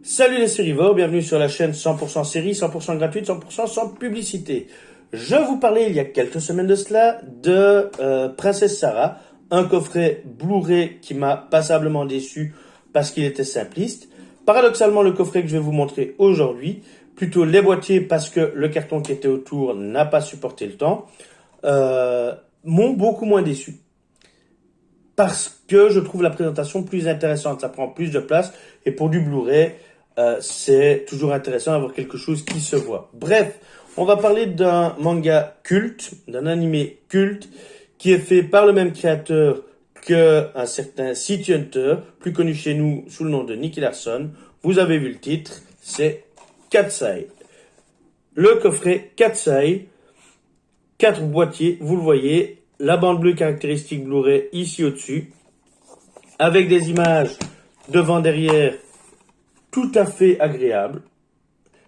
Salut les sérivores, bienvenue sur la chaîne 100% série, 100% gratuite, 100% sans publicité. Je vous parlais il y a quelques semaines de cela de Princesse Sarah, un coffret Blu-ray qui m'a passablement déçu parce qu'il était simpliste. Paradoxalement, le coffret que je vais vous montrer aujourd'hui, plutôt les boîtiers parce que le carton qui était autour n'a pas supporté le temps, m'ont beaucoup moins déçu. Parce que je trouve la présentation plus intéressante, ça prend plus de place et pour du Blu-ray, c'est toujours intéressant d'avoir quelque chose qui se voit. Bref, on va parler d'un manga culte, d'un animé culte, qui est fait par le même créateur qu'un certain City Hunter, plus connu chez nous sous le nom de Nicky Larson. Vous avez vu le titre, c'est Cat's Eye. Le coffret Cat's Eye, 4 boîtiers, vous le voyez, la bande bleue caractéristique Blu-ray ici au-dessus, avec des images devant, derrière, tout à fait agréable.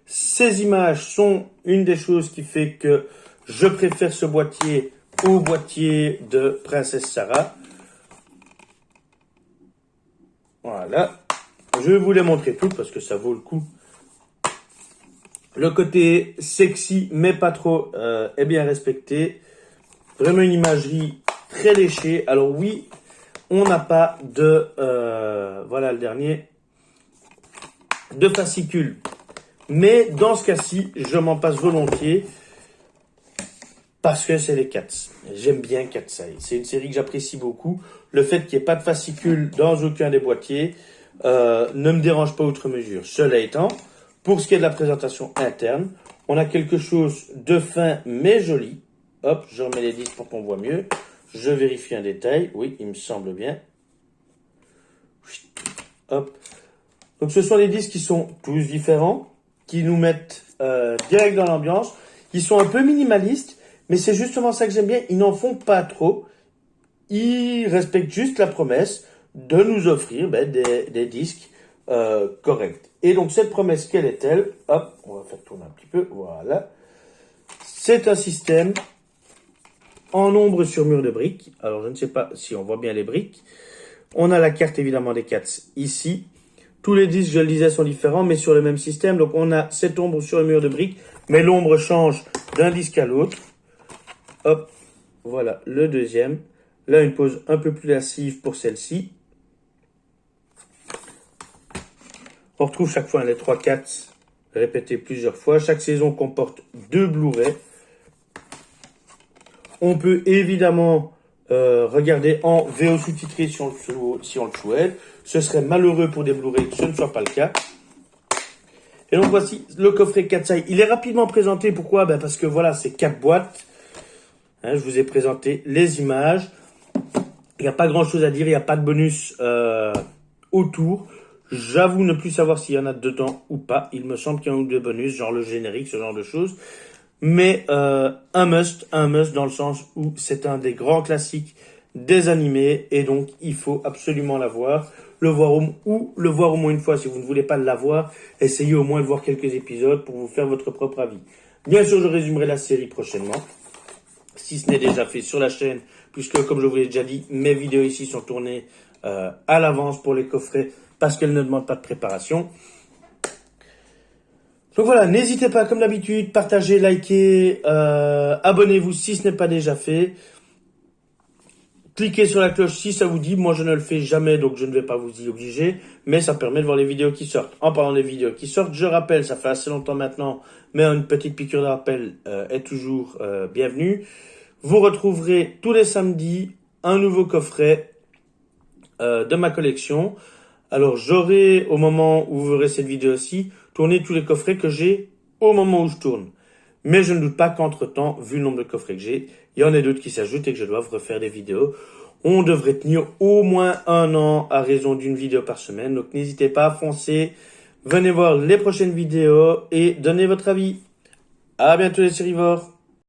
Ces images sont une des choses qui fait que je préfère ce boîtier au boîtier de Princesse Sarah. Voilà. Je vais vous les montrer toutes parce que ça vaut le coup. Le côté sexy mais pas trop est bien respecté. Vraiment une imagerie très léchée. Alors oui, on n'a pas de... voilà le dernier. De fascicule. Mais dans ce cas-ci, je m'en passe volontiers parce que c'est les Cats. J'aime bien Cat's Eye. C'est une série que j'apprécie beaucoup. Le fait qu'il n'y ait pas de fascicule dans aucun des boîtiers ne me dérange pas outre mesure. Cela étant, pour ce qui est de la présentation interne, on a quelque chose de fin mais joli. Hop, je remets les disques pour qu'on voit mieux. Je vérifie un détail. Oui, il me semble bien. Hop. Donc ce sont des disques qui sont tous différents, qui nous mettent direct dans l'ambiance. Ils sont un peu minimalistes, mais c'est justement ça que j'aime bien. Ils n'en font pas trop. Ils respectent juste la promesse de nous offrir des disques corrects. Et donc cette promesse, quelle est-elle? Hop, on va faire tourner un petit peu. Voilà. C'est un système en ombre sur mur de briques. Alors je ne sais pas si on voit bien les briques. On a la carte évidemment des Cats ici. Tous les disques, je le disais, sont différents, mais sur le même système. Donc, on a cette ombre sur le mur de briques, mais l'ombre change d'un disque à l'autre. Hop, voilà, le deuxième. Là, une pose un peu plus lascive pour celle-ci. On retrouve chaque fois les 3 Cats répétés plusieurs fois. Chaque saison comporte 2 Blu-ray. On peut évidemment regarder en VO sous-titré si on le souhaite. Ce serait malheureux pour des Blu-ray que ce ne soit pas le cas. Et donc voici le coffret Cat's Eye. Il est rapidement présenté. Pourquoi? Parce que voilà, c'est 4 boîtes. Je vous ai présenté les images. Il n'y a pas grand-chose à dire. Il n'y a pas de bonus autour. J'avoue ne plus savoir s'il y en a dedans ou pas. Il me semble qu'il y en a deux bonus, genre le générique, ce genre de choses. Mais un must dans le sens où c'est un des grands classiques des animés et donc il faut absolument l'avoir, le voir au moins une fois. Si vous ne voulez pas l'avoir, essayez au moins de voir quelques épisodes pour vous faire votre propre avis. Bien sûr, je résumerai la série prochainement, si ce n'est déjà fait sur la chaîne, puisque comme je vous l'ai déjà dit, mes vidéos ici sont tournées à l'avance pour les coffrets parce qu'elles ne demandent pas de préparation. Donc voilà, n'hésitez pas, comme d'habitude, partagez, likez, abonnez-vous si ce n'est pas déjà fait. Cliquez sur la cloche si ça vous dit. Moi, je ne le fais jamais, donc je ne vais pas vous y obliger. Mais ça permet de voir les vidéos qui sortent. En parlant des vidéos qui sortent, je rappelle, ça fait assez longtemps maintenant, mais une petite piqûre de rappel est toujours bienvenue. Vous retrouverez tous les samedis un nouveau coffret de ma collection. Alors, j'aurai, au moment où vous verrez cette vidéo-ci, tourné tous les coffrets que j'ai au moment où je tourne. Mais je ne doute pas qu'entre-temps, vu le nombre de coffrets que j'ai, il y en a d'autres qui s'ajoutent et que je dois refaire des vidéos. On devrait tenir au moins 1 an à raison d'une vidéo par semaine. Donc, n'hésitez pas à foncer. Venez voir les prochaines vidéos et donnez votre avis. À bientôt les sérivores.